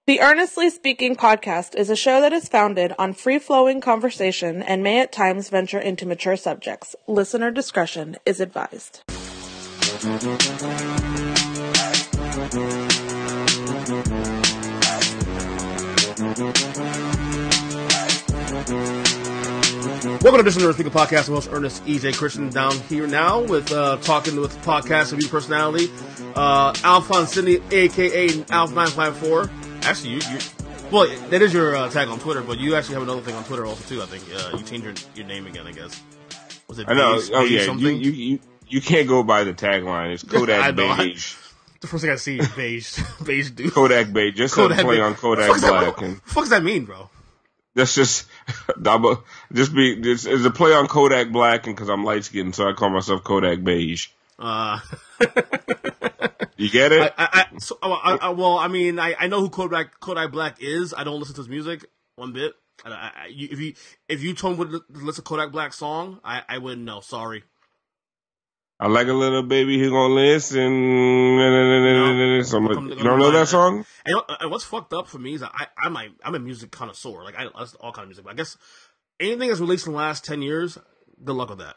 The Earnestly Speaking podcast is a show that is founded on free-flowing conversation and may at times venture into mature subjects. Listener discretion is advised. Welcome to this Earnestly Speaking podcast. I'm host Ernest EJ Christian down here now with talking with podcast review personality Alphonse Sidney, aka Alf954. Actually, well, that is your tag on Twitter, but you actually have another thing on Twitter also too. I think you changed your name again. I guess. Was it? I know. Beige something? You can't go by the tagline. It's Kodak Beige. The first thing I see is beige, beige dude. Kodak Beige. Just Kodak play on Kodak Black. What the fuck does that mean, bro? That's just it's a play on Kodak Black, and because I'm light skinned, so I call myself Kodak Beige. You get it? Well, I mean, I know who Kodak Black is. I don't listen to his music one bit. If you told me to listen to Kodak Black's song, I wouldn't know. Sorry. I like a little baby who gonna listen. You don't know that song? And what's fucked up for me is that I'm a music connoisseur. Like I listen to all kind of music. But I guess anything that's released in the last 10 years, good luck with that.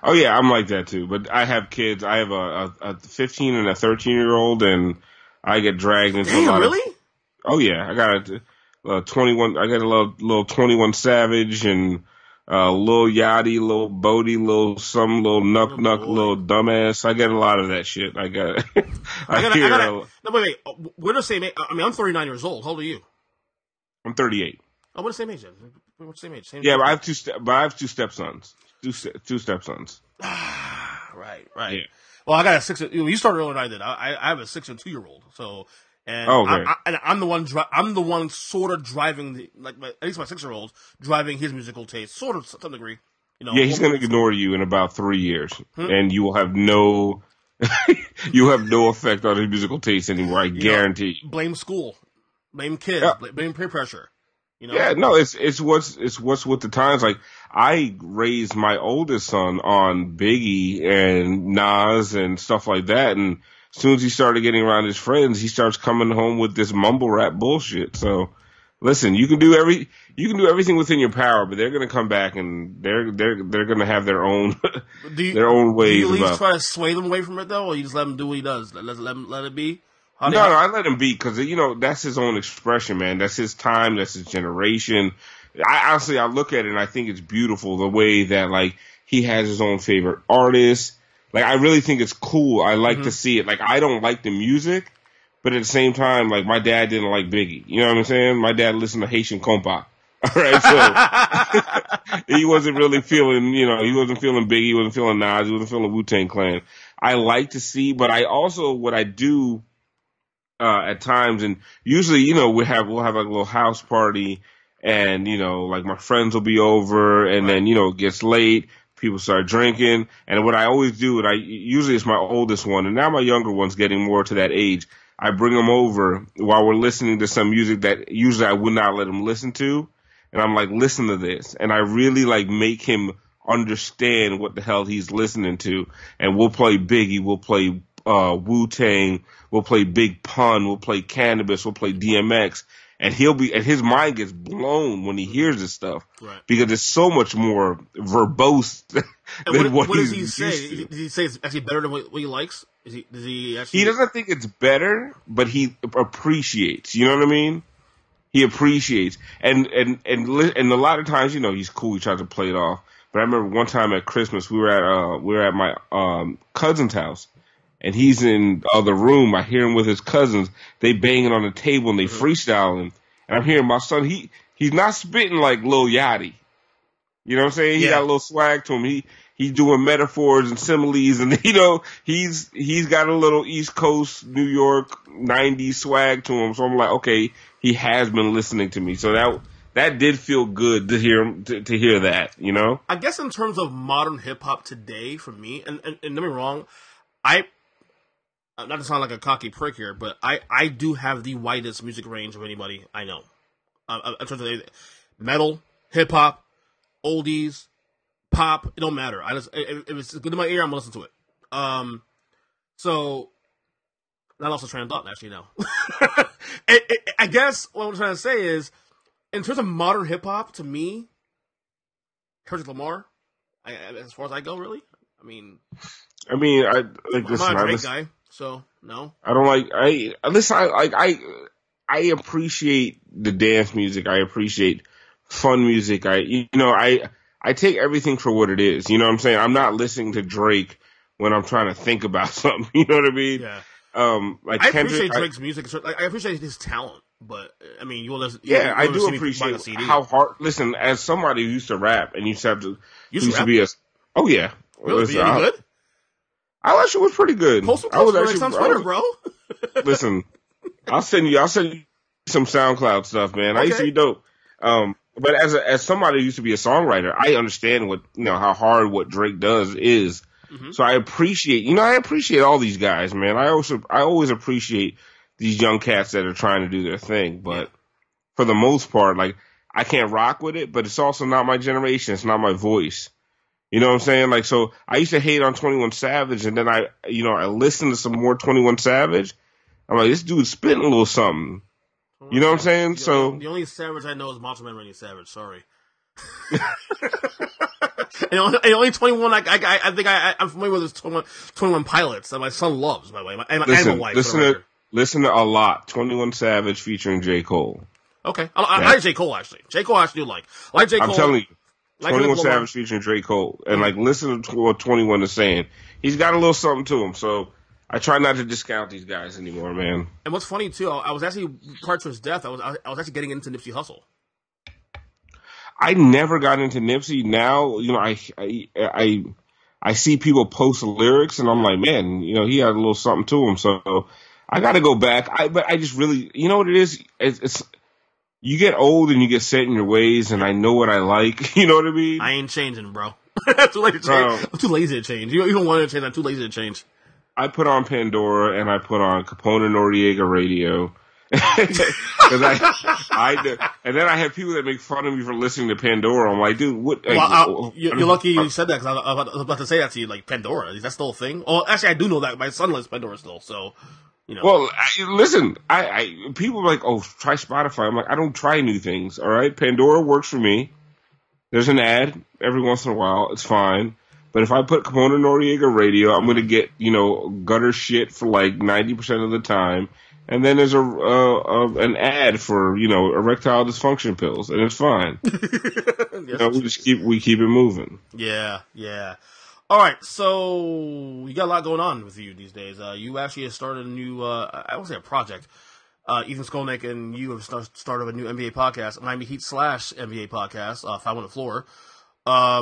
Oh yeah, I'm like that too. But I have kids. I have a 15 and a 13-year-old, and I get dragged into a lot really? Oh yeah, I got a 21. I got a little 21 Savage and Lil Yachty, Lil Bodie, Lil Nuck, Lil Dumbass. I get a lot of that shit. I got. No, wait. We're the same age. I mean, I'm 39 years old. How old are you? I'm 38. Oh, we're the same age. We're the same age. Yeah, but I have two stepsons. Two stepsons. Right. Yeah. Well, I got a 6. You started earlier than I did. I have a 6 and 2-year-old. So, and okay. I'm the one sort of driving at least my 6-year-old driving his musical taste, sort of to some degree. You know. Yeah, he's going to ignore you in about 3 years, and you will have no, effect on his musical taste anymore. I guarantee. Blame school, blame kids, blame peer pressure. You know? Yeah, no, it's what's with the times. Like, I raised my oldest son on Biggie and Nas and stuff like that, and as soon as he started getting around his friends, he starts coming home with this mumble rap bullshit. So, listen, you can do everything within your power, but they're gonna come back and they're gonna have their own their own ways. Do you at least try to sway them away from it though, or you just let him do what he does? Let it be. No, I let him be because that's his own expression, man. That's his time. That's his generation. I look at it and I think it's beautiful the way that like he has his own favorite artists. Like I really think it's cool. I like to see it. Like I don't like the music, but at the same time, like my dad didn't like Biggie. You know what I'm saying? My dad listened to Haitian compa. All right, so he wasn't really feeling. He wasn't feeling Biggie. He wasn't feeling Nas. He wasn't feeling Wu-Tang Clan. I like to see, but I also what I do. At times, and usually, we'll have like a little house party, and like my friends will be over, and then it gets late, people start drinking, and what I always do, and usually it's my oldest one, and now my younger one's getting more to that age. I bring them over while we're listening to some music that usually I would not let him listen to, and I'm like, listen to this, and I really like make him understand what the hell he's listening to, and we'll play Biggie, we'll play Wu-Tang, we'll play Big Pun, we'll play Cannabis, we'll play DMX, and his mind gets blown when he hears this stuff, because it's so much more verbose than what does he say? Does he say it's actually better than what he likes? Does he actually? He doesn't think it's better, but he appreciates. You know what I mean? He appreciates, and a lot of times, he's cool. He tries to play it off. But I remember one time at Christmas, we were at my cousin's house. And he's in the other room. I hear him with his cousins. They banging on the table and they freestyling. And I'm hearing my son. He's not spitting like Lil Yachty. You know what I'm saying? He got a little swag to him. He's doing metaphors and similes, and he's got a little East Coast New York '90s swag to him. So I'm like, okay, he has been listening to me. So that did feel good to hear him to hear that. I guess in terms of modern hip hop today, for me, and don't get me wrong, not to sound like a cocky prick here, but I do have the widest music range of anybody I know. In terms of metal, hip hop, oldies, pop, it don't matter. If it's good in my ear, I'm gonna listen to it. So that also trained thought actually now. I guess what I'm trying to say is, in terms of modern hip hop, to me, Kendrick Lamar, as far as I go, really. I mean, I like this. I'm not a Drake guy, so no. I don't like. I appreciate the dance music. I appreciate fun music. I take everything for what it is. You know what I'm saying? I'm not listening to Drake when I'm trying to think about something. You know what I mean? Yeah. Like I Kendrick, appreciate Drake's music. I appreciate his talent, but I mean, I do appreciate how hard. Listen, as somebody who used to rap and used to be a. Oh yeah. Really? Listen, any good? I actually was pretty good. Post some clips on Twitter, bro. Listen, I'll send you some SoundCloud stuff, man. I used to be dope. But as somebody who used to be a songwriter, I understand how hard what Drake does is. Mm-hmm. So I appreciate all these guys, man. I always appreciate these young cats that are trying to do their thing. But for the most part, like, I can't rock with it, but it's also not my generation. It's not my voice. You know what I'm saying? Like, so I used to hate on 21 Savage, and then I listened to some more 21 Savage. I'm like, this dude's spitting a little something. You know what I'm saying? The only Savage I know is Macho Man Randy Savage. Sorry. and only 21. I think I'm familiar with his 21 Pilots that my son loves. By the way, and my wife. Listen to a lot. 21 Savage featuring J. Cole. Okay, I like J. Cole actually. J. Cole I actually like. I like J. Cole. I'm telling you. 21 Savage featuring J. Cole. And, like, listen to what 21 is saying. He's got a little something to him, so I try not to discount these guys anymore, man. And what's funny, too, I was actually, prior to his death, I was actually getting into Nipsey Hussle. I never got into Nipsey. Now, I see people post lyrics, and I'm like, man, he had a little something to him, so I got to go back. But I just really, you know what it is? It's you get old and you get set in your ways, and I know what I like. You know what I mean? I ain't changing, bro. I'm too lazy to change. I'm too lazy to change. You don't want to change. I'm too lazy to change. I put on Pandora and I put on Capone and Noriega radio. Cause and then I have people that make fun of me for listening to Pandora. I'm like, dude, what? You're lucky you said that, because I was about to say that to you. Like, Pandora, is that still a thing? Oh, actually, I do know that my son listens to Pandora still. So. Well, listen, people are like, oh, try Spotify. I'm like, I don't try new things, all right? Pandora works for me. There's an ad every once in a while. It's fine. But if I put Capone and Noriega radio, I'm going to get, gutter shit for like 90% of the time. And then there's an ad for, erectile dysfunction pills, and it's fine. Yes, we keep it moving. Yeah. All right, so you got a lot going on with you these days. You actually have started a new, I won't say a project. Ethan Skolnick and you have started a new NBA podcast, Miami Heat / NBA podcast, 5 on the Floor. How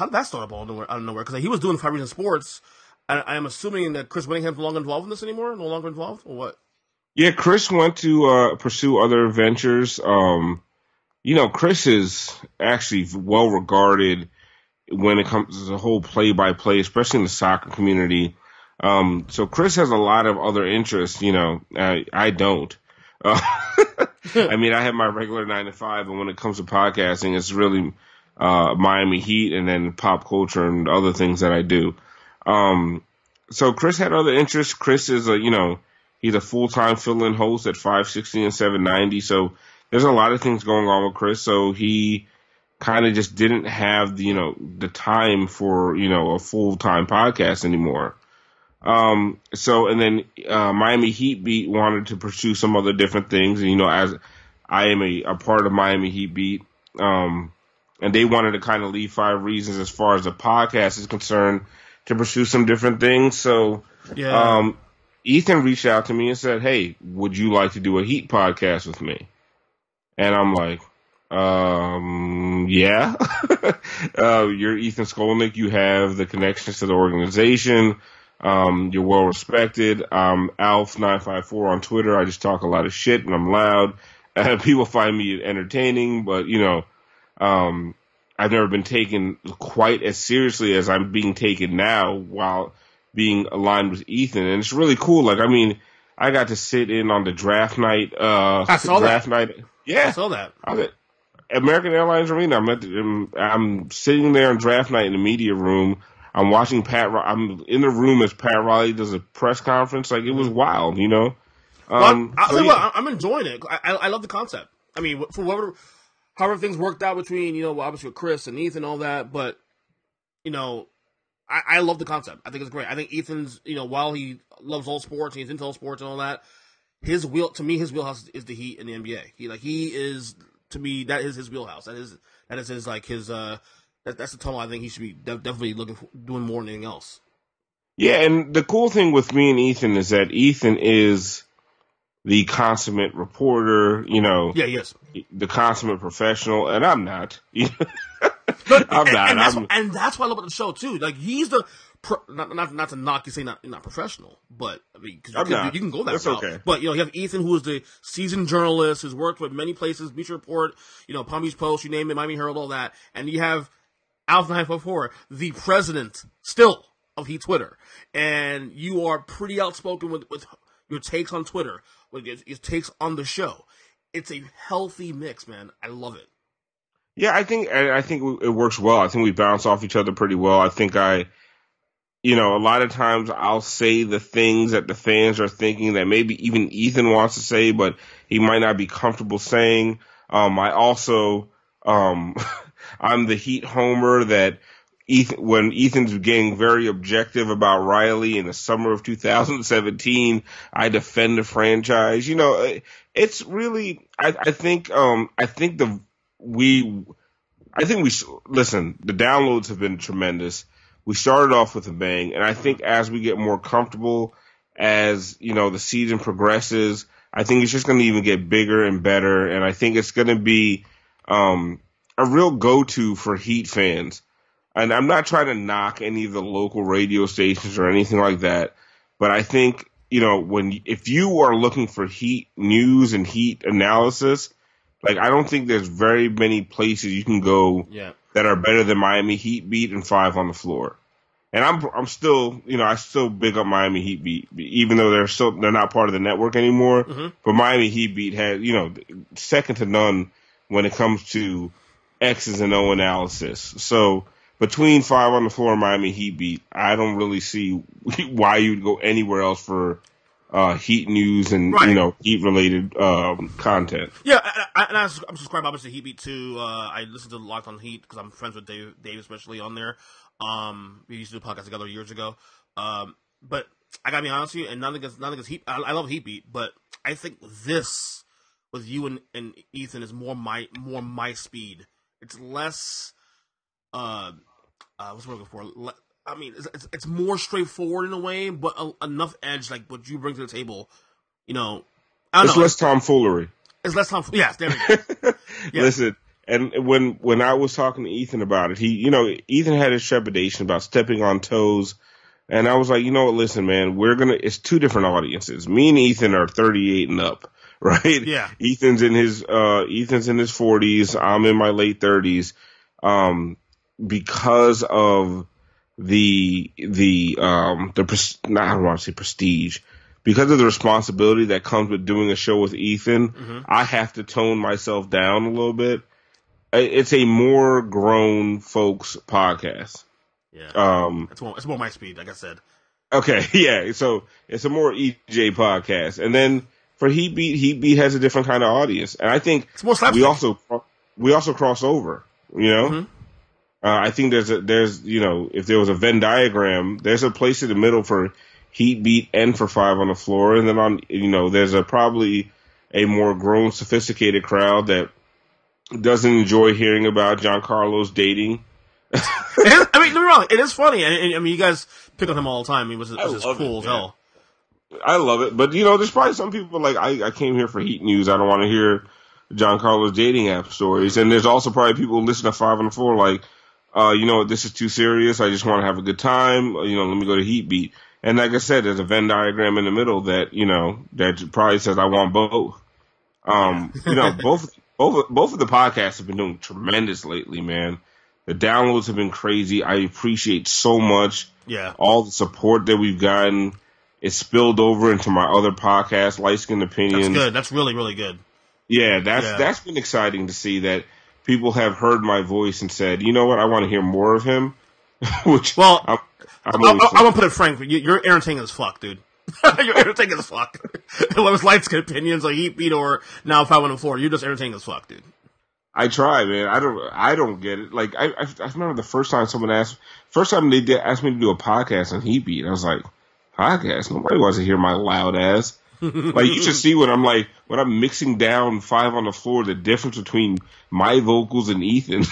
did that start up out of nowhere? Because he was doing 5 Reasons Sports. I am assuming that Chris Winningham's no longer involved in this anymore? No longer involved? Or what? Yeah, Chris went to pursue other ventures. Chris is actually well regarded when it comes to the whole play-by-play, especially in the soccer community. So Chris has a lot of other interests, I don't. I mean, I have my regular 9 to 5, and when it comes to podcasting, it's really Miami Heat and then pop culture and other things that I do. So Chris had other interests. Chris is he's a full-time fill-in host at 560 and 790. So there's a lot of things going on with Chris. So he kind of just didn't have the time for a full-time podcast anymore. And then Miami Heat Beat wanted to pursue some other different things, and as I am a part of Miami Heat Beat, and they wanted to kind of leave 5 Reasons as far as the podcast is concerned to pursue some different things. So Ethan reached out to me and said, hey, would you like to do a Heat podcast with me? And I'm like, yeah. You're Ethan Skolnick. You have the connections to the organization. You're well respected. Alf954 on Twitter. I just talk a lot of shit and I'm loud. People find me entertaining, but I've never been taken quite as seriously as I'm being taken now while being aligned with Ethan. And it's really cool. Like, I mean, I got to sit in on the draft night. I saw draft that. night. Yeah. I saw that. American Airlines Arena. I'm sitting there on draft night in the media room. I'm watching I'm in the room as Pat Riley does a press conference. Like, it was wild, I'll tell you what, I'm enjoying it. I love the concept. I mean, for however things worked out between, obviously with Chris and Ethan and all that, but, I love the concept. I think it's great. I think Ethan's, while he loves all sports and he's into all sports and all that, his wheelhouse is the Heat and the NBA. He is, to me, that is his wheelhouse. That is his, that's the tunnel I think he should be definitely doing more than anything else. Yeah, and the cool thing with me and Ethan is that Ethan is the consummate reporter, Yeah, he is. The consummate professional, and I'm not. I'm not. And that's what I love about the show too. He's the not to knock you say not professional, but I mean because you can go that That's route. Okay. But you have Ethan, who is the seasoned journalist, who's worked with many places, Bleacher Report, Palm Beach Post, you name it, Miami Herald, all that, and you have Alpha 954, the president still of Heat Twitter, and you are pretty outspoken with your takes on Twitter, with your takes on the show. It's a healthy mix, man. I love it. Yeah, I think it works well. I think we bounce off each other pretty well. I think a lot of times I'll say the things that the fans are thinking that maybe even Ethan wants to say, but he might not be comfortable saying. I also, I'm the Heat homer that when Ethan's getting very objective about Riley in the summer of 2017, I defend the franchise. It's really, I think listen, the downloads have been tremendous. We started off with a bang, and I think as we get more comfortable, as, the season progresses, I think it's just going to even get bigger and better, and I think it's going to be a real go-to for Heat fans. And I'm not trying to knock any of the local radio stations or anything like that, but I think, if you are looking for Heat news and Heat analysis, I don't think there's very many places you can go that are better than Miami Heat Beat and 5 on the Floor. And I'm still, I still big up Miami Heat Beat, even though they're not part of the network anymore. Mm-hmm. But Miami Heat Beat has, second to none when it comes to X's and O analysis. So between 5 on the Floor and Miami Heat Beat, I don't really see why you'd go anywhere else for Heat news and Heat related content. Yeah, I'm subscribed obviously to Heat Beat too. I listen to Locked on Heat because I'm friends with Dave especially on there. We used to do a podcast together years ago. But I gotta be honest with you, and nothing against Heat. I love Heat Beat, but I think this with you and Ethan is more my speed. It's less. What's the word I'm looking for? I mean, it's more straightforward in a way, but enough edge, like what you bring to the table. I don't know. Less tomfoolery. It's less tomfoolery. Yes, there we go. Yeah. Listen, and when I was talking to Ethan about it, Ethan had his trepidation about stepping on toes, and I was like, listen, man, it's two different audiences. Me and Ethan are 38 and up, right? Yeah. Ethan's in his 40s. I'm in my late 30s. Because of I don't want to say prestige, because of the responsibility that comes with doing a show with Ethan, mm-hmm. I have to tone myself down a little bit. It's a more grown folks podcast. Yeah. It's more my speed, like I said. Okay. Yeah. So it's a more EJ podcast. And then for Heat Beat has a different kind of audience. And I think it's more slapstick. we also cross over, Mm-hmm. I think there's if there was a Venn diagram, there's a place in the middle for Heat Beat and for 5 on the Floor. And then there's probably a more grown, sophisticated crowd that doesn't enjoy hearing about Giancarlo's dating. Don't get me wrong, it is funny. I mean, you guys pick on him all the time. He was just cool as hell. I love it. But, there's probably some people like, I came here for Heat news. I don't want to hear Giancarlo's dating app stories. And there's also probably people who listen to 5 on the Floor like, this is too serious. I just want to have a good time. Let me go to Heat Beat. And like I said, there's a Venn diagram in the middle that, that probably says I want both. Both of the podcasts have been doing tremendous lately, man. The downloads have been crazy. I appreciate so much. Yeah. All the support that we've gotten. It's spilled over into my other podcast, Light Skin Opinions. That's good. That's really, really good. Yeah, that's been exciting to see that people have heard my voice and said, you know what, I want to hear more of him. Which, I'm gonna put it frankly, you're entertaining as fuck, dude. You're entertaining as fuck. Whether it's light skin opinions or Heat beat or now 5-4, you're just entertaining as fuck, dude. I try, man. I don't get it. Like I remember the first time they did ask me to do a podcast on Heat beat. I was like, podcast? Nobody wants to hear my loud ass. Like you should see when I'm mixing down 5 on the floor, the difference between my vocals and Ethan's.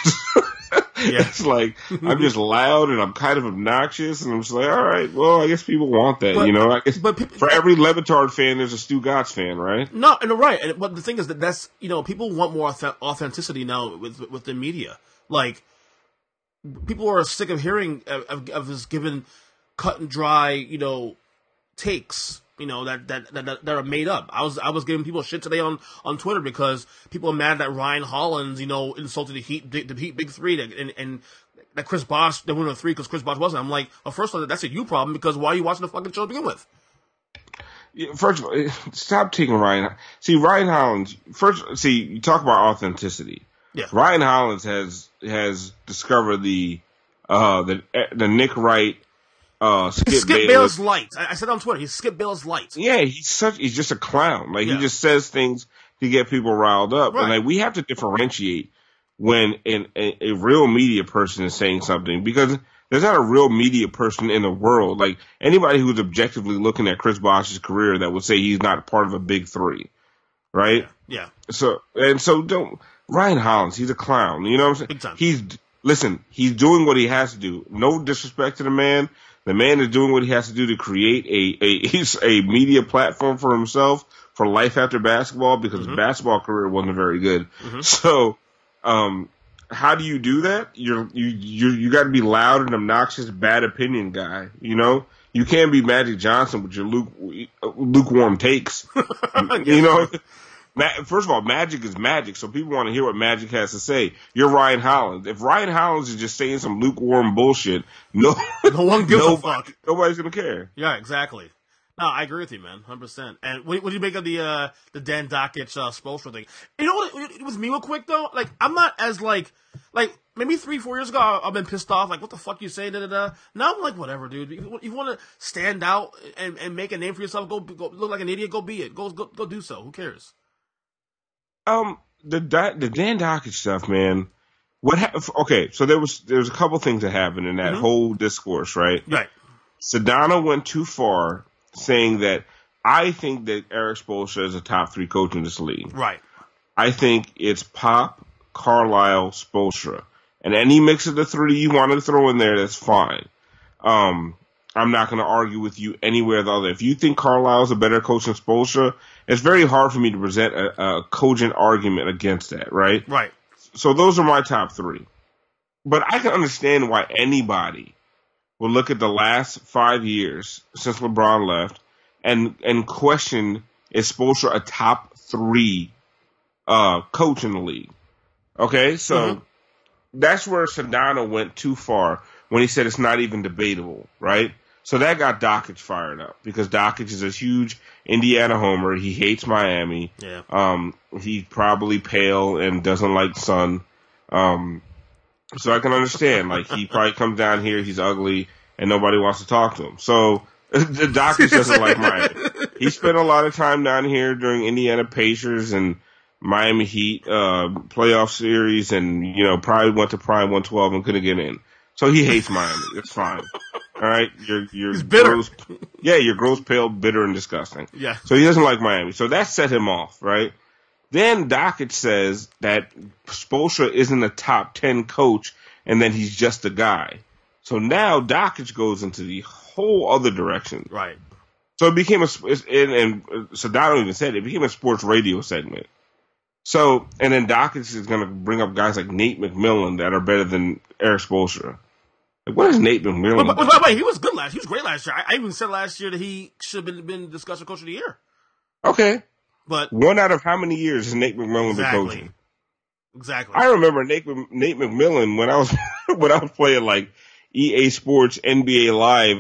Yeah. It's like I'm just loud and I'm kind of obnoxious, and I'm just like, all right, well, I guess people want that, you know. I guess for every Levitard fan, there's a Stu Gatz fan, right? No, and right. But the thing is that's people want more authenticity now with the media. Like people are sick of hearing of this given cut and dry, takes. That are made up. I was giving people shit today on Twitter because people are mad that Ryan Hollins, insulted the Heat Big Three and that Chris Bosh, they went on 3 because Chris Bosh wasn't. I'm like, well, first of all, that's a you problem because why are you watching the fucking show to begin with? Yeah, first of all, stop taking Ryan. See, Ryan Hollins. You talk about authenticity. Yeah. Ryan Hollins has discovered the Nick Wright. Skip Bayless light. I said on Twitter, he's Skip Bayless light. Yeah, he's just a clown. Like he just says things to get people riled up. Right. And like we have to differentiate when a real media person is saying something, because there's not a real media person in the world. Like anybody who's objectively looking at Chris Bosh's career that would say he's not part of a big 3. Right? Yeah. So don't Ryan Hollins, he's a clown. You know what I'm saying? Big time. He's doing what he has to do. No disrespect to the man. The man is doing what he has to do to create a media platform for himself for life after basketball, because his basketball career wasn't very good. Mm-hmm. So, how do you do that? You got to be loud and obnoxious, bad opinion guy. You can't be Magic Johnson with your lukewarm takes. First of all, Magic is Magic, so people want to hear what Magic has to say. You're Ryan Hollins. If Ryan Hollins is just saying some lukewarm bullshit, no one gives a fuck. Nobody's gonna care. Yeah, exactly. No, I agree with you, man, 100%. And what do you make of the Dan Dockich Spoelstra thing? You know what? With me, real quick though, like I'm not as like maybe 3-4 years ago I've been pissed off, like what the fuck you say, da da da. Now I'm like, whatever, dude. If you want to stand out and make a name for yourself, go look like an idiot, go be it. Go do so. Who cares? The Dan Dockich stuff, man. Okay, so there was a couple things that happened in that whole discourse, right? Right. Sedano went too far, saying that I think that Eric Spoelstra is a top 3 coach in this league. Right. I think it's Pop, Carlisle, Spoelstra, and any mix of the 3 you want to throw in there, that's fine. I'm not going to argue with you anywhere the other. If you think Carlisle's a better coach than Spoelstra, it's very hard for me to present a cogent argument against that, right? Right. So those are my top 3. But I can understand why anybody will look at the last 5 years since LeBron left and question, is Spoelstra a top 3 coach in the league? Okay, so that's where Sedano went too far when he said it's not even debatable, right? So that got Dockich fired up, because Dockich is a huge Indiana homer. He hates Miami. Yeah. He's probably pale and doesn't like sun. So I can understand. Like, he probably comes down here, he's ugly, and nobody wants to talk to him. So the Dockich doesn't like Miami. He spent a lot of time down here during Indiana Pacers and Miami Heat playoff series, and probably went to Prime 112 and couldn't get in. So he hates Miami. It's fine. All right, you're bitter. Gross, you're gross, pale, bitter, and disgusting. Yeah. So he doesn't like Miami. So that set him off, right? Then Dockich says that Spoelstra isn't a top 10 coach, and then he's just a guy. So now Dockich goes into the whole other direction. Right. So it became and Sedano even said it became a sports radio segment. So, and then Dockich is going to bring up guys like Nate McMillan that are better than Eric Spoelstra. Like, what is Nate McMillan? Wait, he was good last year. He was great last year. I even said last year that he should have been discussed as Coach of the Year. Okay. But one out of how many years has Nate McMillan been coaching? Exactly. I remember Nate McMillan when I was playing like EA Sports NBA Live,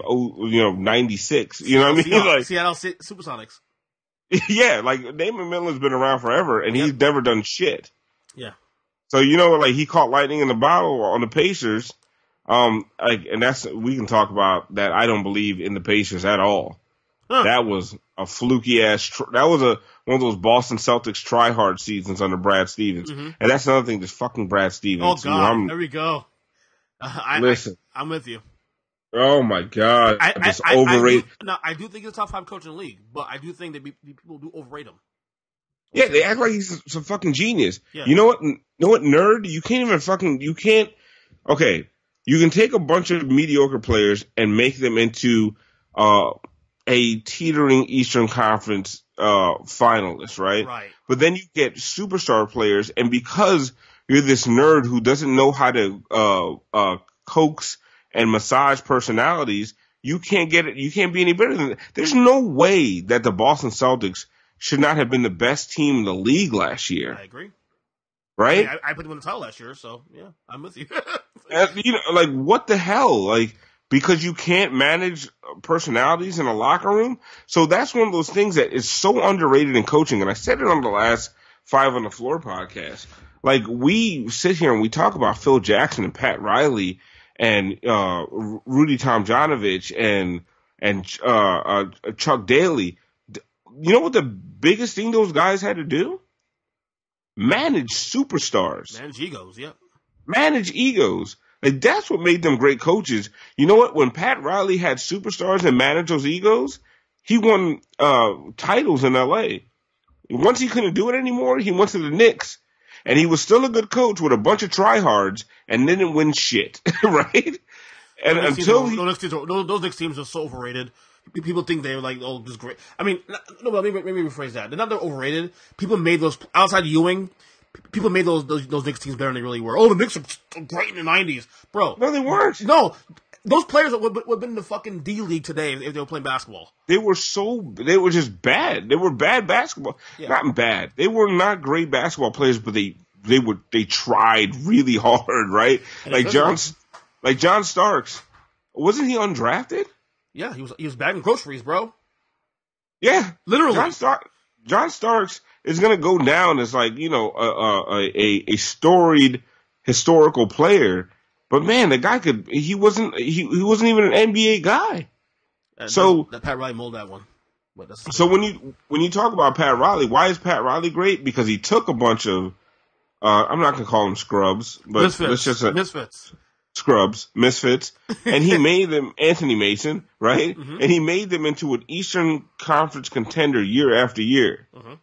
96. You know what I mean? Like, Seattle Supersonics. Yeah, like Nate McMillan's been around forever, and he's never done shit. Yeah. So like he caught lightning in the bottle on the Pacers. And we can talk about that. I don't believe in the Pacers at all. That was a fluky ass. That was one of those Boston Celtics try hard seasons under Brad Stevens, and that's another thing. Just fucking Brad Stevens. Oh God, there we go. Listen, I'm with you. Oh my God, just overrated. I do think he's a top 5 coach in the league, but I do think that people do overrate him. Yeah, they act like he's some fucking genius. Yeah. You know what? Nerd? You can't even fucking. You can't. Okay, you can take a bunch of mediocre players and make them into a teetering Eastern Conference finalist, right? Right. But then you get superstar players, and because you're this nerd who doesn't know how to coax and massage personalities, you can't get it. You can't be any better than that. There's no way that the Boston Celtics should not have been the best team in the league last year. I agree. Right? I put them in the title last year, so yeah, I'm with you. Like what the hell? Like, because you can't manage personalities in a locker room. So that's one of those things that is so underrated in coaching. And I said it on the last 5 on the Floor podcast. Like, we sit here and we talk about Phil Jackson and Pat Riley and Rudy Tomjanovich and Chuck Daly. You know what the biggest thing those guys had to do? Manage superstars. Manage egos, yep. Manage egos. Like, that's what made them great coaches. You know what? When Pat Riley had superstars and managed those egos, he won titles in L.A. Once he couldn't do it anymore, he went to the Knicks. And he was still a good coach with a bunch of tryhards and didn't win shit, right? And those Knicks teams are so overrated. People think they're like, oh, this is great. I mean, no, maybe rephrase that. They're not that overrated. People made those outside Ewing. People made those Knicks teams better than they really were. Oh, the Knicks are great in the '90s, bro. No, they weren't. No, those players would have been in the fucking D League today if they were playing basketball. They were just bad. They were bad basketball. Yeah. Not bad. They were not great basketball players, but they tried really hard, right? Like John Starks. Wasn't he undrafted? Yeah, he was bagging groceries, bro. Yeah, literally. John Starks is gonna go down as like, a storied historical player, but man, the guy he wasn't even an NBA guy. So that Pat Riley molded that one. So when you talk about Pat Riley, why is Pat Riley great? Because he took a bunch of I'm not gonna call them scrubs, but misfits. Scrubs, misfits, and he made them Anthony Mason, right? Mm-hmm. And he made them into an Eastern Conference contender year after year. Mm-hmm.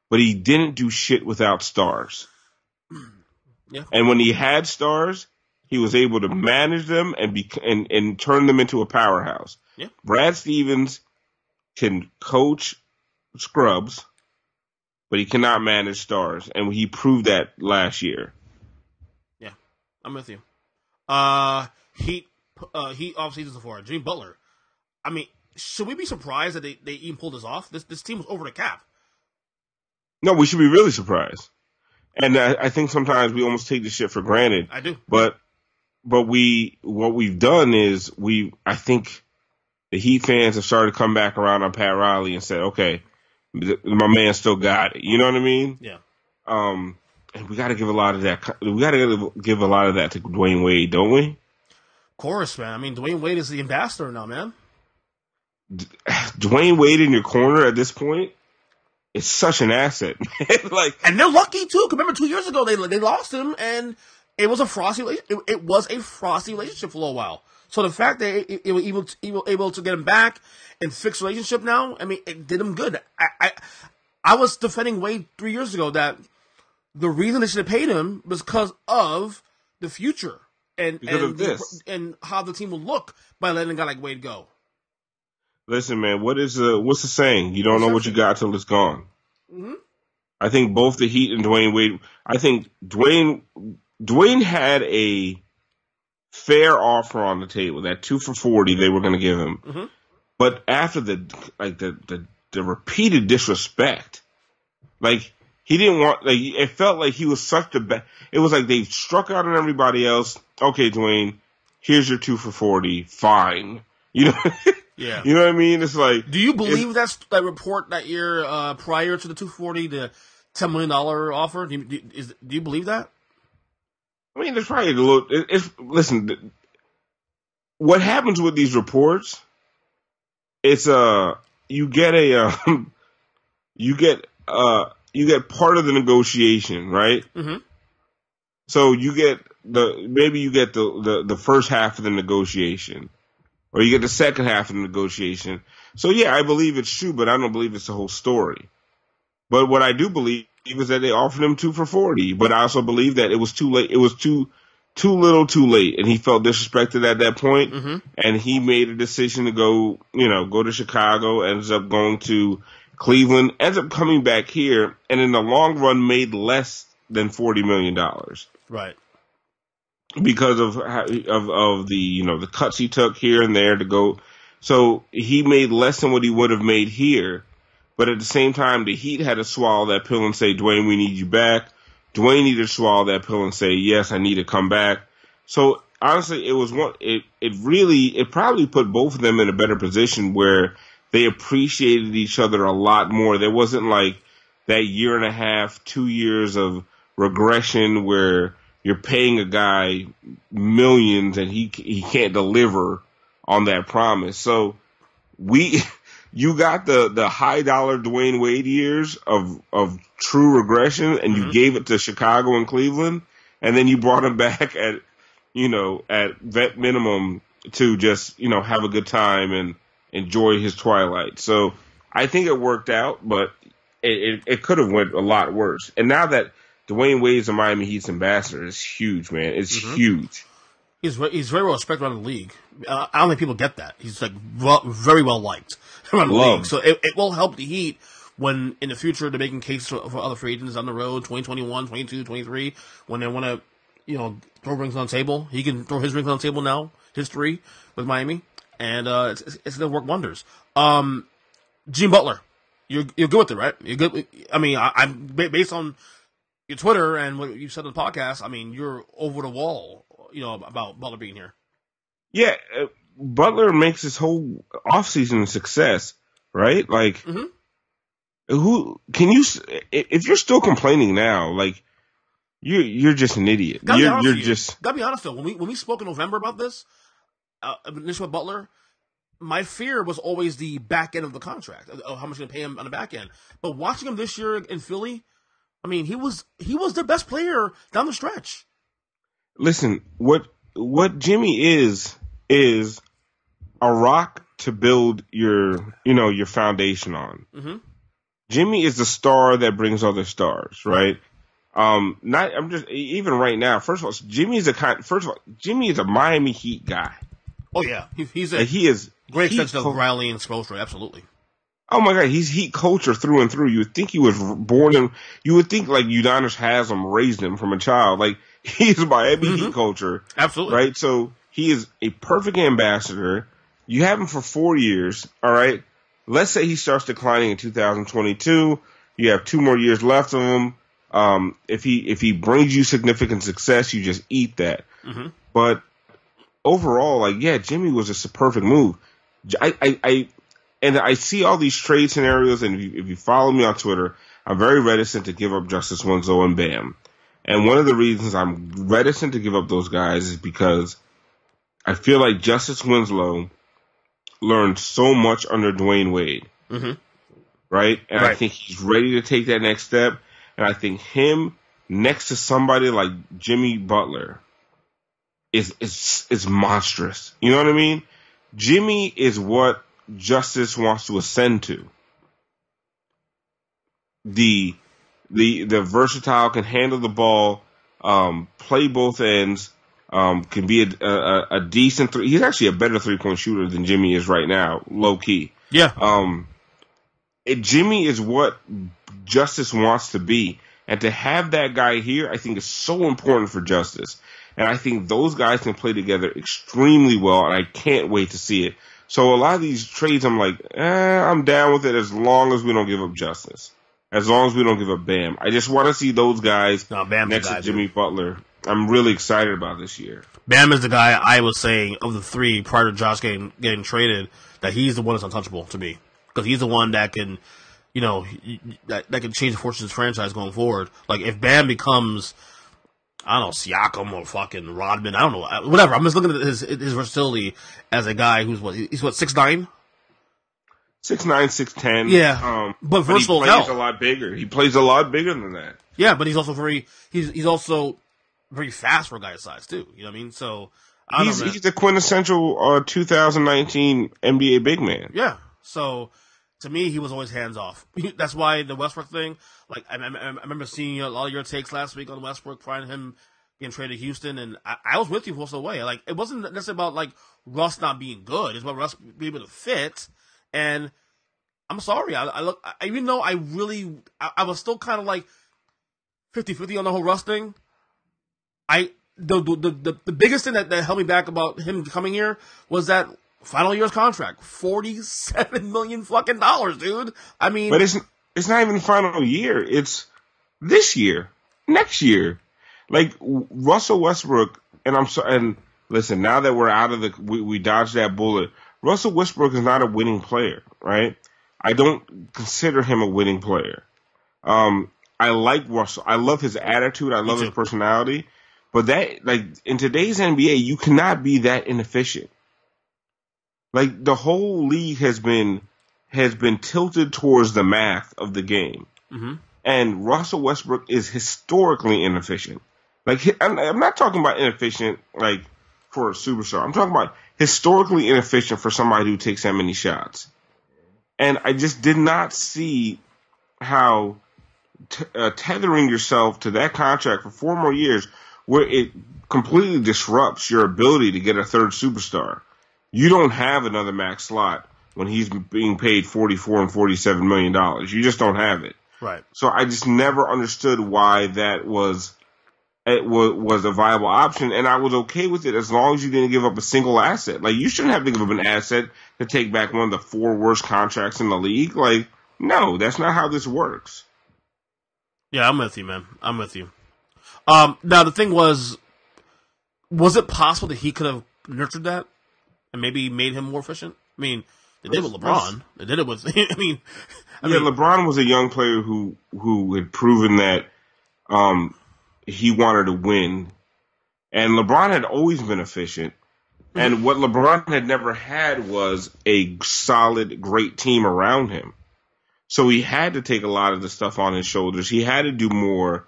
But he didn't do shit without stars. Yeah. And when he had stars, he was able to manage them and turn them into a powerhouse. Yeah. Brad Stevens can coach scrubs, but he cannot manage stars, and he proved that last year. Yeah, I'm with you. Heat off-season so far. Jimmy Butler. I mean, should we be surprised that they even pulled this off? This team was over the cap. No, we should be really surprised. And I think sometimes we almost take this shit for granted. I do. But what we've done is I think the Heat fans have started to come back around on Pat Riley and said, okay, my man still got it. You know what I mean? Yeah. And we got to give a lot of that. We got to give a lot of that to Dwayne Wade, don't we? Of course, man. I mean, Dwayne Wade is the ambassador now, man. Dwayne Wade in your corner at this point is such an asset, man. And they're lucky too. Remember, 2 years ago they lost him, and it was a frosty. It was a frosty relationship for a little while. So the fact that it was able to get him back and fix the relationship now, I mean, it did him good. I was defending Wade 3 years ago that the reason they should have paid him was because of the future and how the team will look by letting a guy like Wade go. Listen, man, what's the saying? You don't know what you got till it's gone. Mm-hmm. I think both the Heat and Dwayne Wade. I think Dwayne had a fair offer on the table. That 2 for $40 they were going to give him, mm-hmm. but after the repeated disrespect, he didn't want, it felt like he was such it was like they struck out on everybody else. Okay, Dwayne, here's your 2 for $40. Fine. You know? Yeah. You know what I mean? It's like. Do you believe that report that year, prior to the 240, the $10 million offer? Do you believe that? I mean, there's probably a little, listen, what happens with these reports, it's you get you get part of the negotiation, right? Mm-hmm. So you get the first half of the negotiation, or you get the second half of the negotiation. So yeah, I believe it's true, but I don't believe it's the whole story. But what I do believe is that they offered him 2 for $40. But I also believe that it was too late. It was too little, too late, and he felt disrespected at that point. Mm-hmm. And he made a decision to go to Chicago. Ends up going to Cleveland. Ends up coming back here, and in the long run, made less than $40 million. Right. Because of the cuts he took here and there to go. So he made less than what he would have made here. But at the same time, the Heat had to swallow that pill and say, Dwayne, we need you back. Dwayne needed to swallow that pill and say, yes, I need to come back. So honestly, it probably put both of them in a better position where they appreciated each other a lot more. There wasn't like that year and a half, 2 years of regression where you're paying a guy millions and he can't deliver on that promise. So you got the high dollar Dwayne Wade years of true regression, and you gave it to Chicago and Cleveland, and then you brought him back at vet minimum to just have a good time and enjoy his twilight. So I think it worked out, but it could have went a lot worse. And now that Dwayne Wade's a Miami Heat's ambassador, it's huge, man. It's huge. He's very well respected around the league. I don't think people get that. He's like very well liked around the league. So it will help the Heat when in the future they're making cases for other free agents on the road, 2021, 22, 23, when they want to, throw rings on the table. He can throw his rings on the table now, his 3 with Miami, and it's going to work wonders. Gene Butler, you're good with it, right? You're good. I mean, I'm based on your Twitter and what you said on the podcast. I mean, you're over the wall, about Butler being here. Yeah, Butler makes his whole offseason a success, right? Like, who can you? If you're still complaining now, like you're just an idiot. You're just. Gotta be honest though. When we spoke in November about this, initially with Butler, my fear was always the back end of the contract, of how much you're gonna pay him on the back end. But watching him this year in Philly, I mean, he was their best player down the stretch. Listen, what Jimmy is a rock to build your foundation on. Mm-hmm. Jimmy is the star that brings other stars, right? Even right now. First of all, Jimmy is a Miami Heat guy. Oh yeah, he is great extension of Riley and Spoelstra, absolutely. Oh my God, he's Heat culture through and through. You would think he was born in. You would think like Udonis Haslem raised him from a child. Like he's Miami Heat culture, absolutely, right? So he is a perfect ambassador. You have him for 4 years, all right? Let's say he starts declining in 2022. You have 2 more years left of him. If he brings you significant success, you just eat that. Mm-hmm. But overall, like, yeah, Jimmy was just a perfect move. I see all these trade scenarios, and if you follow me on Twitter, I'm very reticent to give up Justice Winslow and Bam. And one of the reasons I'm reticent to give up those guys is because I feel like Justice Winslow learned so much under Dwayne Wade, right? And I think he's ready to take that next step. And I think him next to somebody like Jimmy Butler is monstrous. You know what I mean? Jimmy is what Justice wants to ascend to. The versatile, can handle the ball, play both ends, can be a decent three. He's actually a better 3-point shooter than Jimmy is right now, low key. Yeah. Jimmy is what Justice wants to be. And to have that guy here, I think is so important for Justice. And I think those guys can play together extremely well, and I can't wait to see it. So a lot of these trades, I'm like, I'm down with it as long as we don't give up Justice. As long as we don't give up Bam. I just want to see those guys next to Jimmy Butler. I'm really excited about this year. Bam is the guy I was saying of the 3 prior to Josh getting traded, that he's the one that's untouchable to me. Because he's the one that can, that can change the fortunes of the franchise going forward. Like, if Bam becomes, I don't know, Siakam or fucking Rodman, I don't know, whatever. I'm just looking at his versatility as a guy who's he's 6'9"? 6'9", 6'10". Yeah, but versatile he plays a lot bigger. He plays a lot bigger than that. Yeah, but he's also he's also very fast for a guy his size too. You know what I mean? So he's the quintessential 2019 NBA big man. Yeah. So to me, he was always hands off. That's why the Westbrook thing. Like I remember seeing a lot of your takes last week on Westbrook, trying him getting traded to Houston, and I was with you most of the way. Like it wasn't necessarily about like Russ not being good; it's about Russ being able to fit. And I'm sorry, even though I was still kind of like 50-50 on the whole Russ thing. The biggest thing that held me back about him coming here was that final year's contract, $47 million fucking dollars, dude. I mean, but it's not even the final year. It's this year, next year. Like Russell Westbrook, and listen, now that we're out of we dodged that bullet. Russell Westbrook is not a winning player, right? I don't consider him a winning player. I like Russell. I love his attitude. I love his personality. But that, like, in today's NBA, you cannot be that inefficient. Like, the whole league has been tilted towards the math of the game. Mm-hmm. And Russell Westbrook is historically inefficient. Like, I'm not talking about inefficient, like, for a superstar. I'm talking about historically inefficient for somebody who takes that many shots. And I just did not see how tethering yourself to that contract for 4 more years, where it completely disrupts your ability to get a third superstar. You don't have another max slot when he's being paid $44 and $47 million. You just don't have it. Right. So I just never understood why that was a viable option, and I was okay with it as long as you didn't give up a single asset. Like, you shouldn't have to give up an asset to take back one of the 4 worst contracts in the league. Like, no, that's not how this works. Yeah, I'm with you, man. I'm with you. Now, the thing was it possible that he could have nurtured that and maybe made him more efficient? I mean, they did it with LeBron. They did it with, I mean, LeBron was a young player who had proven that he wanted to win. And LeBron had always been efficient. And what LeBron had never had was a solid, great team around him. So he had to take a lot of the stuff on his shoulders. He had to do more.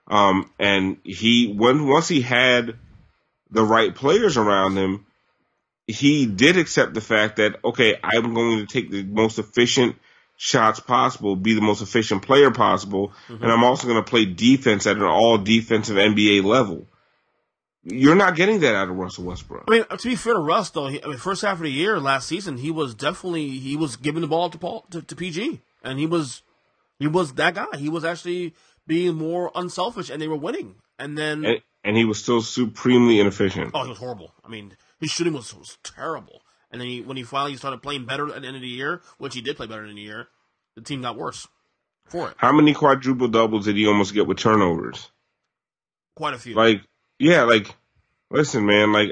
And once he had the right players around him, he did accept the fact that, okay, I'm going to take the most efficient shots possible, be the most efficient player possible, and I'm also going to play defense at an all-defensive NBA level. You're not getting that out of Russell Westbrook. I mean, to be fair to Russ, though, first half of the year, last season, he was giving the ball to PG, and he was that guy. He was actually being more unselfish, and they were winning. And then and he was still supremely inefficient. Oh, he was horrible. I mean, his shooting was terrible. And then when he finally started playing better at the end of the year, which he did play better in the year, the team got worse for it. How many quadruple doubles did he almost get with turnovers? Quite a few. Listen, man,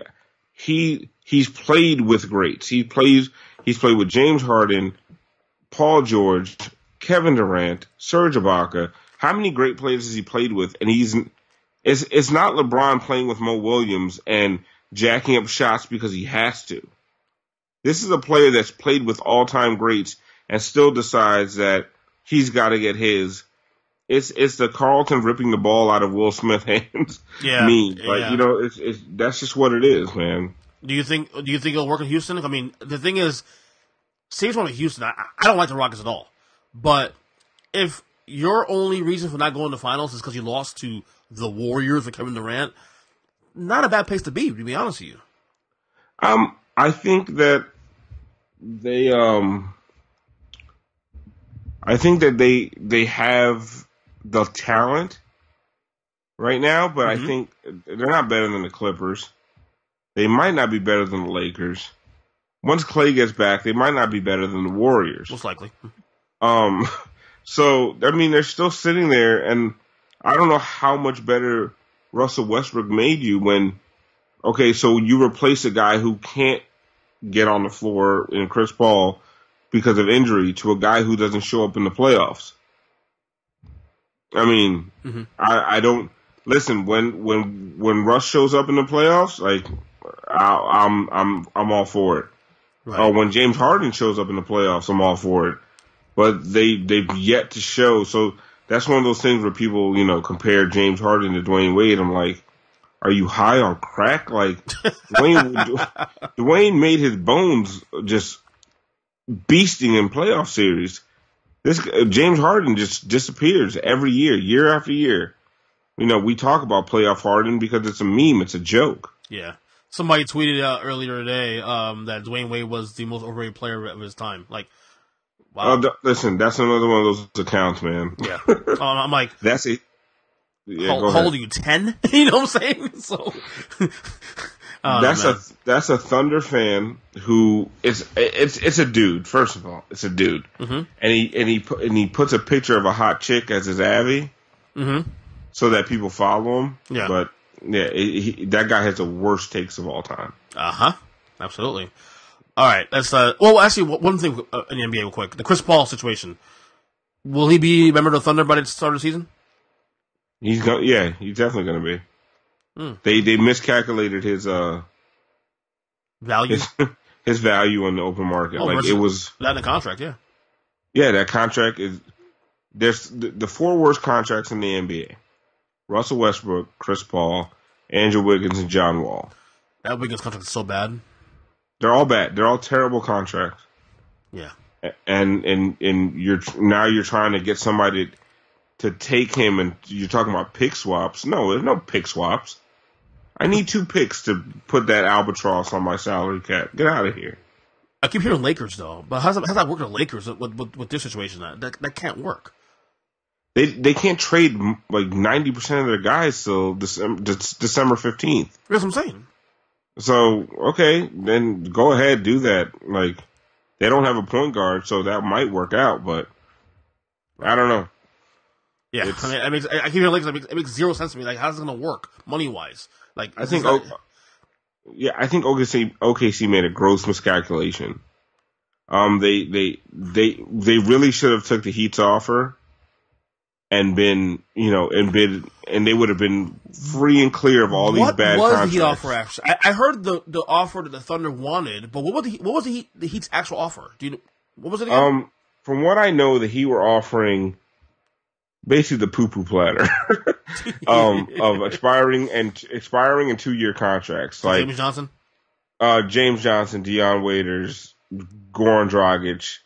he's played with greats. He's played with James Harden, Paul George, Kevin Durant, Serge Ibaka. How many great players has he played with? And it's not LeBron playing with Mo Williams and jacking up shots because he has to. This is a player that's played with all-time greats and still decides that he's got to get his. It's the Carlton ripping the ball out of Will Smith's hands. Yeah, that's just what it is, man. Do you think it'll work in Houston? I mean, the thing is, Saints won in Houston. I don't like the Rockets at all. But if your only reason for not going to finals is because you lost to the Warriors with Kevin Durant, not a bad place to be honest with you. I think that they have the talent right now, but I think they're not better than the Clippers. They might not be better than the Lakers. Once Clay gets back, they might not be better than the Warriors. Most likely. So, I mean, they're still sitting there, and I don't know how much better Russell Westbrook made you when, okay, so you replace a guy who can't get on the floor in Chris Paul because of injury to a guy who doesn't show up in the playoffs. I mean, I don't listen when Russ shows up in the playoffs. Like, I'm all for it. Right. When James Harden shows up in the playoffs, I'm all for it. But they've yet to show. So that's one of those things where people, compare James Harden to Dwayne Wade. I'm like, are you high on crack? Like, Dwayne made his bones just beasting in playoff series. This James Harden just disappears every year, year after year. We talk about playoff Harden because it's a meme, it's a joke. Yeah. Somebody tweeted out earlier today that Dwayne Wade was the most overrated player of his time. Like, wow. Listen, that's another one of those accounts, man. Yeah. I'm like, that's it. Yeah, how old are you? 10? You know what I'm saying? So that's a Thunder fan who it's a dude. First of all, it's a dude, and he puts a picture of a hot chick as his Abby, so that people follow him. Yeah, but that guy has the worst takes of all time. Absolutely. All right, let's. Well, actually, one thing in the NBA real quick: the Chris Paul situation. Will he be a member of the Thunder by the start of the season? He's definitely going to be. They miscalculated his value, his value on the open market. It was that in the contract, yeah. Yeah, that contract is. There's the four worst contracts in the NBA: Russell Westbrook, Chris Paul, Andrew Wiggins, and John Wall. That Wiggins contract is so bad. They're all bad. They're all terrible contracts. Yeah. And you're trying to get somebody to take him, and you're talking about pick swaps. No, there's no pick swaps. I need 2 picks to put that albatross on my salary cap. Get out of here. I keep hearing Lakers though, but how's that work with the Lakers with their situation? That can't work. They can't trade like 90% of their guys till December 15th. That's what I'm saying. So okay, then go ahead, do that. Like, they don't have a point guard, so that might work out, but I don't know. Yeah, I keep hearing Lakers. It makes zero sense to me. Like, how's it going to work money wise? Like, I think OKC made a gross miscalculation. They really should have took the Heat's offer and been, and they would have been free and clear of all these bad contracts. What was the Heat offer actually? I heard the offer that the Thunder wanted, but what was the Heat's actual offer? Do you know, what was it again? From what I know, the Heat were offering basically the poo-poo platter of expiring in 2-year contracts. So like James Johnson? James Johnson, Dion Waiters, Goran Dragic,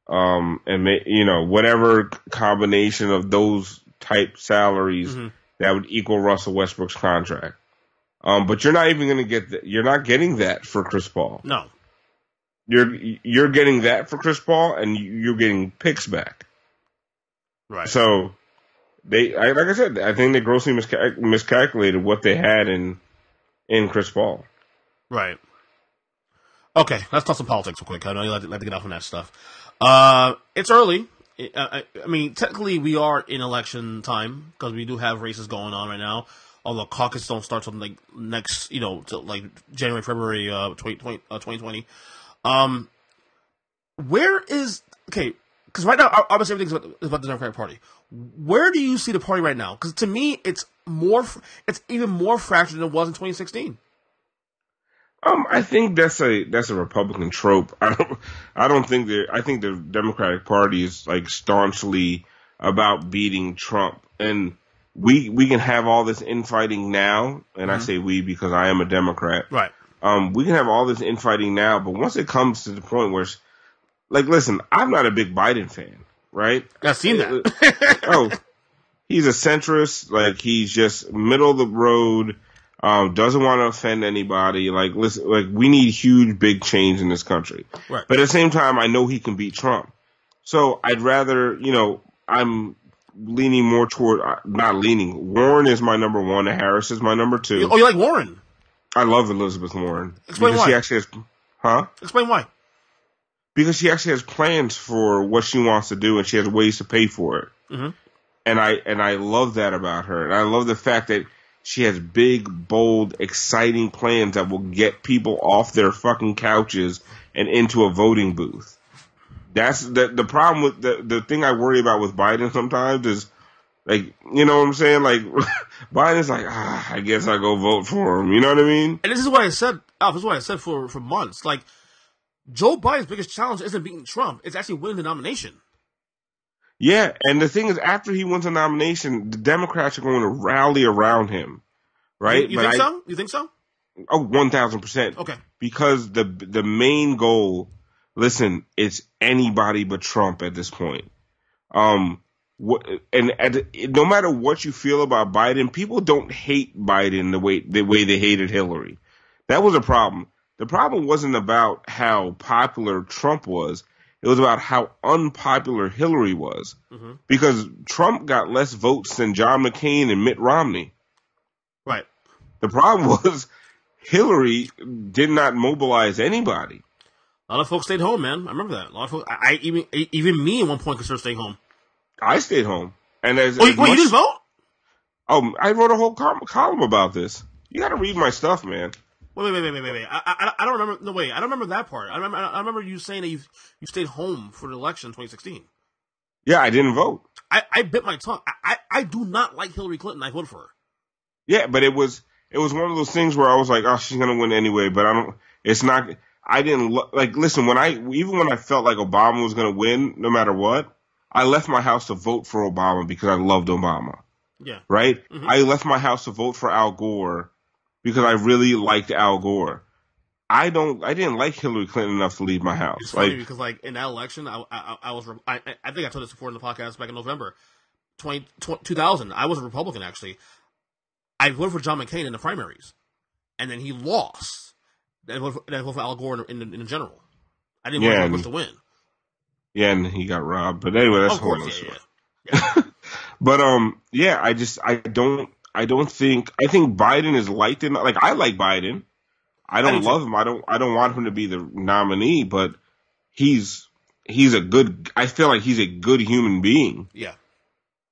and whatever combination of those type salaries that would equal Russell Westbrook's contract. But you're not even going to get that. You're not getting that for Chris Paul. No. You're getting that for Chris Paul, and you're getting picks back. Right. So like I said, I think they grossly miscalculated what they had in Chris Paul. Right. Okay, let's talk some politics real quick. I know you like to get off on that stuff. It's early. I mean, technically we are in election time because we do have races going on right now. Although caucus don't start till like next, till like January, February, 2020. Where is because right now, obviously, everything's about the Democratic Party. Where do you see the party right now? Because to me, it's even more fractured than it was in 2016. I think that's a Republican trope. I think the Democratic Party is like staunchly about beating Trump, and we can have all this infighting now, and I say we because I am a Democrat. Right. We can have all this infighting now, but once it comes to the point where it's like, listen, I'm not a big Biden fan, right? I've seen that. He's a centrist. Like, he's just middle of the road. Doesn't want to offend anybody. Like, listen, like, we need huge, big change in this country. Right. But at the same time, I know he can beat Trump. So I'd rather, I'm leaning more toward, not leaning. Warren is my number 1 and Harris is my number 2. Oh, you like Warren? I love Elizabeth Warren. Explain why. She actually has, Explain why. Because she actually has plans for what she wants to do, and she has ways to pay for it. Mm-hmm. And I love that about her. And I love the fact that she has big, bold, exciting plans that will get people off their fucking couches and into a voting booth. That's the problem with the thing I worry about with Biden sometimes is, like, you know what I'm saying? Like, Biden's like, I guess I'll go vote for him. You know what I mean? And this is what I said, Alf, this is what I said for months. Like, Joe Biden's biggest challenge isn't beating Trump; it's actually winning the nomination. Yeah, and the thing is, after he wins a nomination, the Democrats are going to rally around him, right? You think so? You think so? Oh, 1,000%. Okay. Because the main goal, listen, it's anybody but Trump at this point. No matter what you feel about Biden, people don't hate Biden the way they hated Hillary. That was a problem. The problem wasn't about how popular Trump was. It was about how unpopular Hillary was. Mm-hmm. Because Trump got less votes than John McCain and Mitt Romney. Right. The problem was Hillary did not mobilize anybody. A lot of folks stayed home, man. I remember that. A lot of folks, even me at one point considered staying home. I stayed home. And you didn't vote? Oh, I wrote a whole column about this. You got to read my stuff, man. Wait. I don't remember. No, wait. I don't remember that part. I remember you saying that you stayed home for the election in 2016. Yeah, I didn't vote. I bit my tongue. I do not like Hillary Clinton. I voted for her. Yeah, but it was one of those things where I was like, oh, she's gonna win anyway. But I didn't listen, even when I felt like Obama was gonna win, no matter what, I left my house to vote for Obama because I loved Obama. Yeah. Right. Mm-hmm. I left my house to vote for Al Gore because I really liked Al Gore. I didn't like Hillary Clinton enough to leave my house. It's funny because in that election, I think I told this before in the podcast back in November 2000. I was a Republican, actually. I voted for John McCain in the primaries, and then he lost. Then I voted for Al Gore in the general. I didn't want Bush to win. Yeah, and he got robbed. But anyway, that's whole other story. Yeah. But I think Biden is liked enough. Like, I like Biden. I don't love him. I don't want him to be the nominee, but he's a good. I feel like he's a good human being. Yeah,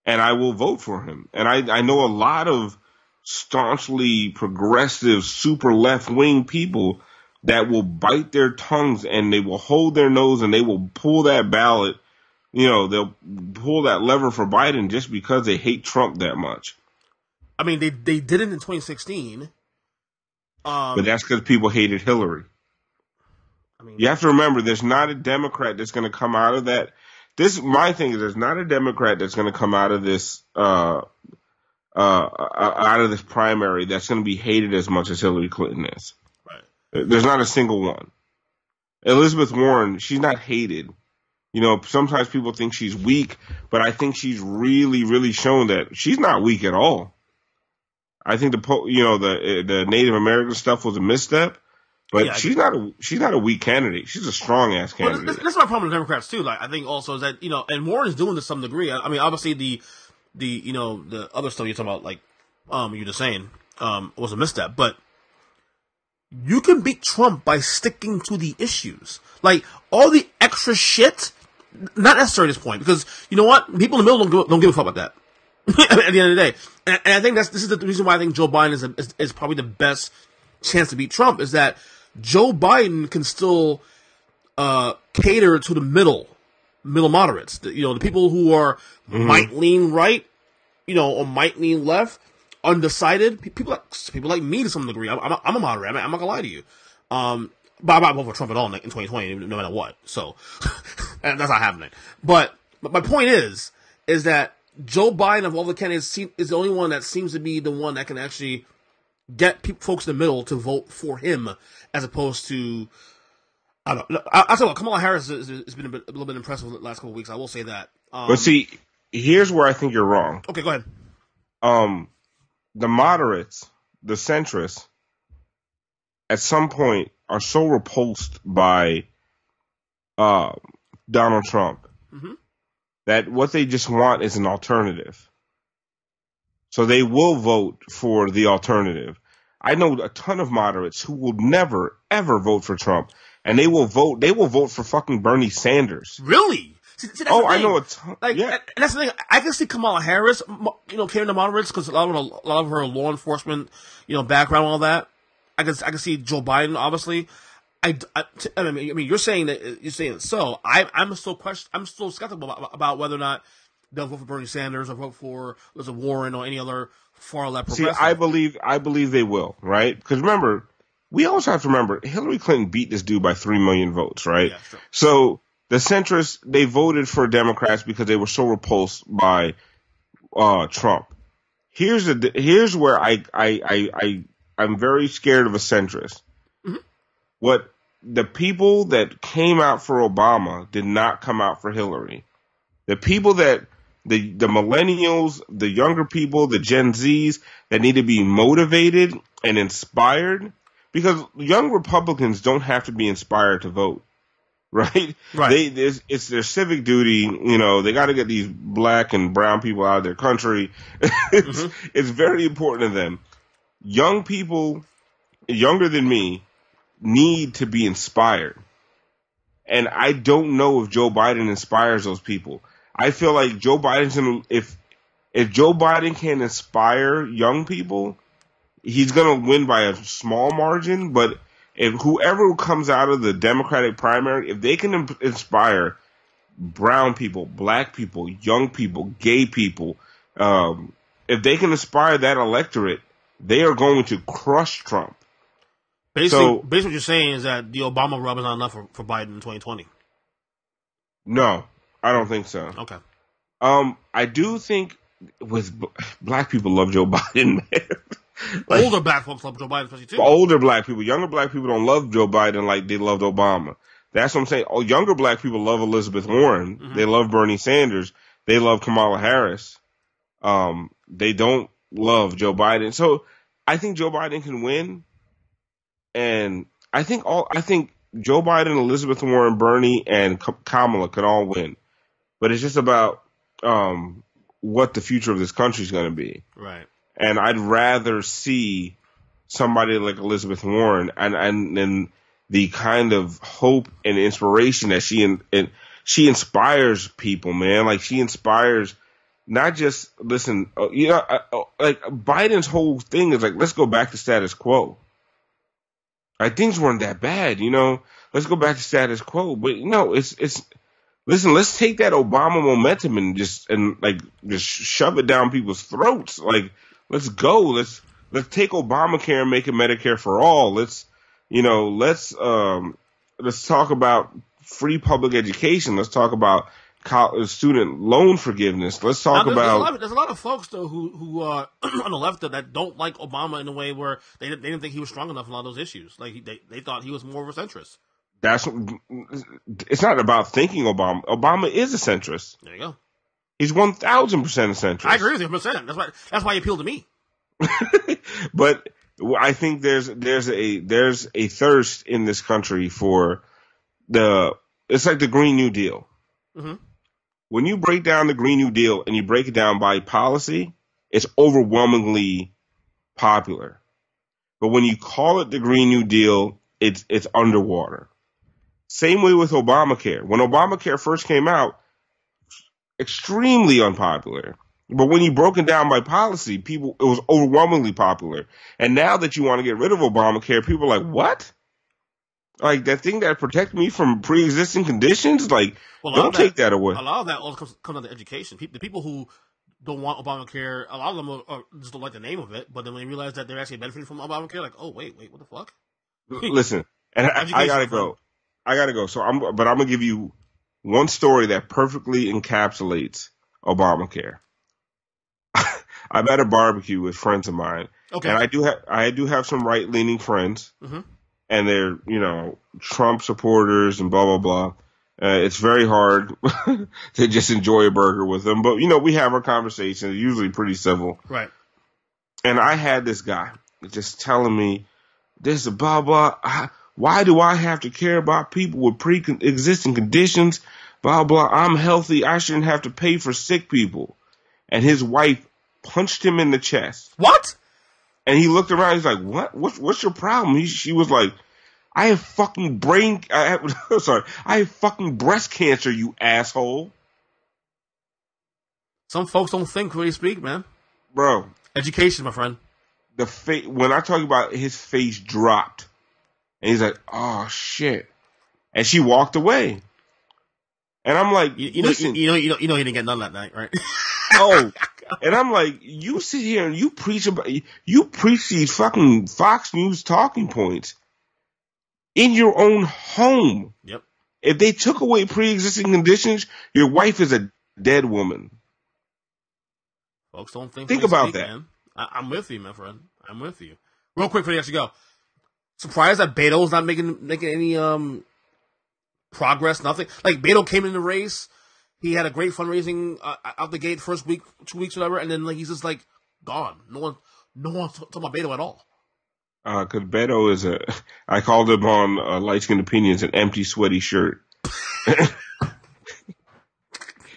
and I will vote for him. And I know a lot of staunchly progressive, super left wing people that will bite their tongues and they will hold their nose and they will pull that ballot. You know, they'll pull that lever for Biden just because they hate Trump that much. I mean, they did it in 2016. But that's because people hated Hillary. I mean, you have to remember, there's not a Democrat that's going to come out of that. My thing is, there's not a Democrat that's going to come out of this primary that's going to be hated as much as Hillary Clinton is. Right. There's not a single one. Elizabeth Warren, she's not hated. You know, sometimes people think she's weak, but I think she's really, really shown that she's not weak at all. I think the Native American stuff was a misstep, but she's not a weak candidate. She's a strong ass candidate. Well, that's my problem with Democrats too. Like, I think also is that, and Warren is doing this to some degree. I mean, obviously the other stuff you're talking about, like you're just saying, was a misstep, but you can beat Trump by sticking to the issues. Like, all the extra shit, not necessary at this point, because you know what? People in the middle don't give a fuck about that. At the end of the day, and I think this is the reason why I think Joe Biden is probably the best chance to beat Trump, is that Joe Biden can still cater to the middle moderates. The people who are might lean right, or might lean left, undecided. People like me to some degree. I'm a moderate. I'm not gonna lie to you. But I'm not voting for Trump at all in 2020, no matter what. So and that's not happening. But my point is that Joe Biden, of all the candidates, is the only one that seems to be the one that can actually get folks in the middle to vote for him, as opposed to, I don't know. I'll tell you what, Kamala Harris has been a little bit impressive the last couple of weeks. I will say that. But see, here's where I think you're wrong. Okay, go ahead. The moderates, the centrists, at some point are so repulsed by Donald Trump. Mm-hmm. That what they just want is an alternative. So they will vote for the alternative. I know a ton of moderates who will never, ever vote for Trump. And they will vote for fucking Bernie Sanders. Really? See, I know a ton. Like, yeah. And that's the thing. I can see Kamala Harris, carrying the moderates, because a lot of her law enforcement, background and all that. I can see Joe Biden, obviously. I mean, you're saying that so. I'm still skeptical about whether or not they'll vote for Bernie Sanders or vote for Warren or any other far left progressive. See, I believe they will, right? Because remember, we also have to remember Hillary Clinton beat this dude by 3 million votes, right? Yeah, sure. So the centrists, they voted for Democrats because they were so repulsed by Trump. Here's where I'm very scared of a centrist. Mm-hmm. What the people that came out for Obama did not come out for Hillary. The people that the millennials, the younger people, the Gen Zs that need to be motivated and inspired, because young Republicans don't have to be inspired to vote, right? Right. It's their civic duty. They got to get these black and brown people out of their country. It's very important to them. Young people, younger than me, need to be inspired. And I don't know if Joe Biden inspires those people. I feel like Joe Biden's if Joe Biden can inspire young people, he's going to win by a small margin. But if whoever comes out of the Democratic primary, if they can inspire brown people, black people, young people, gay people, if they can inspire that electorate, they are going to crush Trump. Basically, what you're saying is that the Obama rub is not enough for Biden in 2020. No, I don't think so. Okay. I do think black people love Joe Biden, man. Older black folks love Joe Biden, especially too. Older black people, younger black people don't love Joe Biden like they loved Obama. That's what I'm saying. Younger black people love Elizabeth Warren. Mm-hmm. They love Bernie Sanders. They love Kamala Harris. They don't love Joe Biden. So I think Joe Biden can win. And I think Joe Biden, Elizabeth Warren, Bernie, and Kamala can all win. But it's just about what the future of this country is going to be. Right. And I'd rather see somebody like Elizabeth Warren and the kind of hope and inspiration that she inspires people, man. Like she inspires not just like Biden's whole thing is like, let's go back to status quo. Like things weren't that bad, Let's go back to status quo. But listen, let's take that Obama momentum and just shove it down people's throats. Like, let's go. Let's take Obamacare and make it Medicare for all. Let's talk about free public education. Let's talk about student loan forgiveness. Let's talk about. There's a lot of folks though who on the left that don't like Obama in a way where they didn't think he was strong enough on a lot of those issues. Like they thought he was more of a centrist. It's not about thinking Obama. Obama is a centrist. There you go. He's 1,000% a centrist. I agree with you 100%. That's why he appealed to me. But I think there's a thirst in this country for it's like the Green New Deal. Mm-hmm. When you break down the Green New Deal and you break it down by policy, it's overwhelmingly popular. But when you call it the Green New Deal, it's underwater. Same way with Obamacare. When Obamacare first came out, extremely unpopular. But when you broke it down by policy, it was overwhelmingly popular. And now that you want to get rid of Obamacare, people are like, what? Like that thing that protected me from pre-existing conditions? Like, don't take that away. A lot of that also comes down to education. The people who don't want Obamacare, a lot of them just don't like the name of it. But then when they realize that they're actually benefiting from Obamacare, like, oh, wait, what the fuck? Listen, and I gotta go. So I'm gonna give you one story that perfectly encapsulates Obamacare. I'm at a barbecue with friends of mine, okay, and I do have some right leaning friends, mm-hmm. and they're Trump supporters and blah blah blah. It's very hard to just enjoy a burger with them, but we have our conversations, usually pretty civil, right? And I had this guy just telling me this blah blah. Why do I have to care about people with pre-existing conditions? Blah, blah. I'm healthy. I shouldn't have to pay for sick people. And his wife punched him in the chest. What? And he looked around. He's like, what? What's your problem? She was like, I have fucking I have fucking breast cancer, you asshole. Some folks don't think when they speak, man. Bro. Education, my friend. When I talk about his face dropped. And he's like, oh, shit. And she walked away. And I'm like, listen. You know he didn't get none that night, right? Oh. And I'm like, you sit here and you preach these fucking Fox News talking points. in your own home. Yep. If they took away pre-existing conditions, your wife is a dead woman. Folks don't think about speak, that. Man. I'm with you, my friend. I'm with you. Real quick before you actually go. Surprised that Beto's not making any progress, nothing. Like, Beto came in the race. He had a great fundraising out the gate first week, 2 weeks, whatever, and then like he's just like gone. No one talking about Beto at all. Because Beto is I called him on Light Skin Opinions, an empty, sweaty shirt.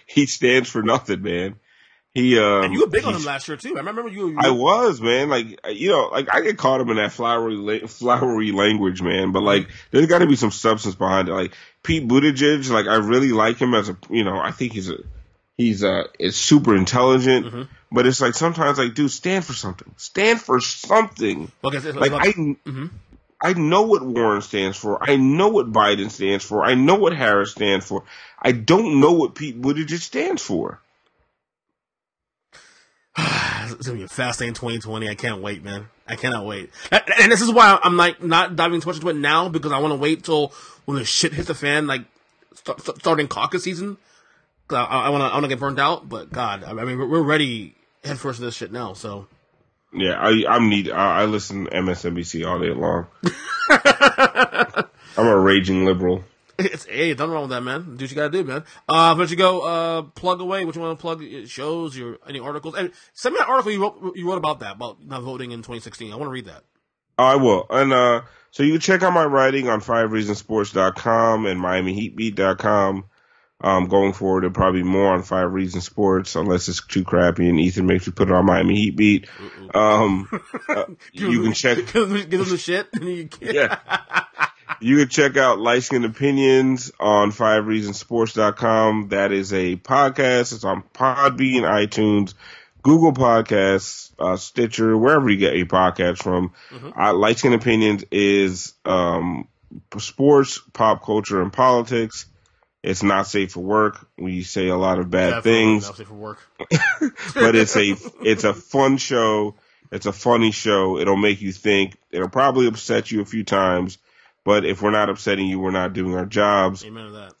He stands for nothing, man. And you were big on him last year too. I remember you. I was, man. Like, I get caught up in that flowery language, man. But like, there's got to be some substance behind it. Like Pete Buttigieg, like I really like him as I think he's is super intelligent. Mm-hmm. But it's like sometimes, like, dude, stand for something. Stand for something. I know what Warren stands for. I know what Biden stands for. I know what Harris stands for. I don't know what Pete Buttigieg stands for. It's gonna be a fast day in 2020. I can't wait, man. I cannot wait. And this is why I'm like not diving too much into it now, because I want to wait till when the shit hits the fan, like starting caucus season. I want to get burnt out. But God, I mean, we're ready head first to this shit now. So yeah, I listen to MSNBC all day long. I'm a raging liberal. Hey, nothing wrong with that, man. Do what you gotta do, man. But you go, plug away. What you want to plug? Shows, any articles? And send me an article you wrote about not voting in 2016. I want to read that. I will. And, so you can check out my writing on 5reasonsports.com and MiamiHeatBeat.com. Going forward, it'll probably be more on 5 Reasons Sports, unless it's too crappy and Ethan makes me put it on Miami Heat Beat. You can check. Give them the shit. Yeah. You can check out Light Skin Opinions on 5reasonsports.com. That is a podcast. It's on Podbean, iTunes, Google Podcasts, Stitcher, wherever you get your podcasts from. Mm-hmm. Light Skin Opinions is sports, pop culture, and politics. It's not safe for work. We say a lot of bad things. Not safe for work. But it's a fun show. It's a funny show. It'll make you think. It'll probably upset you a few times. But if we're not upsetting you, we're not doing our jobs. Amen to that.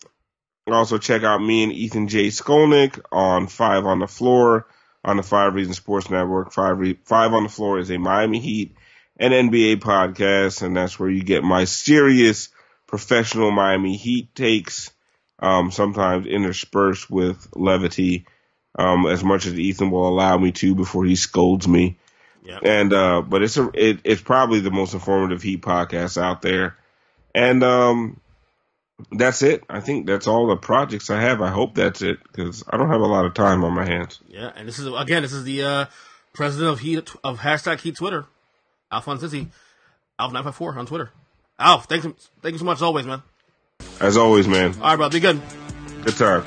Also, check out me and Ethan J. Skolnick on 5 on the Floor on the 5 Reasons Sports Network. 5 on the Floor is a Miami Heat and NBA podcast, and that's where you get my serious professional Miami Heat takes, sometimes interspersed with levity, as much as Ethan will allow me to before he scolds me. Yep. And but it's probably the most informative Heat podcast out there. And that's it. I think that's all the projects I have. I hope that's it, because I don't have a lot of time on my hands. Yeah, and this is the president of hashtag Heat Twitter, Alphonse Sidney, Alf954 on Twitter. Alf, thank you so much as always, man. As always, man. All right, bro. Be good. Good time.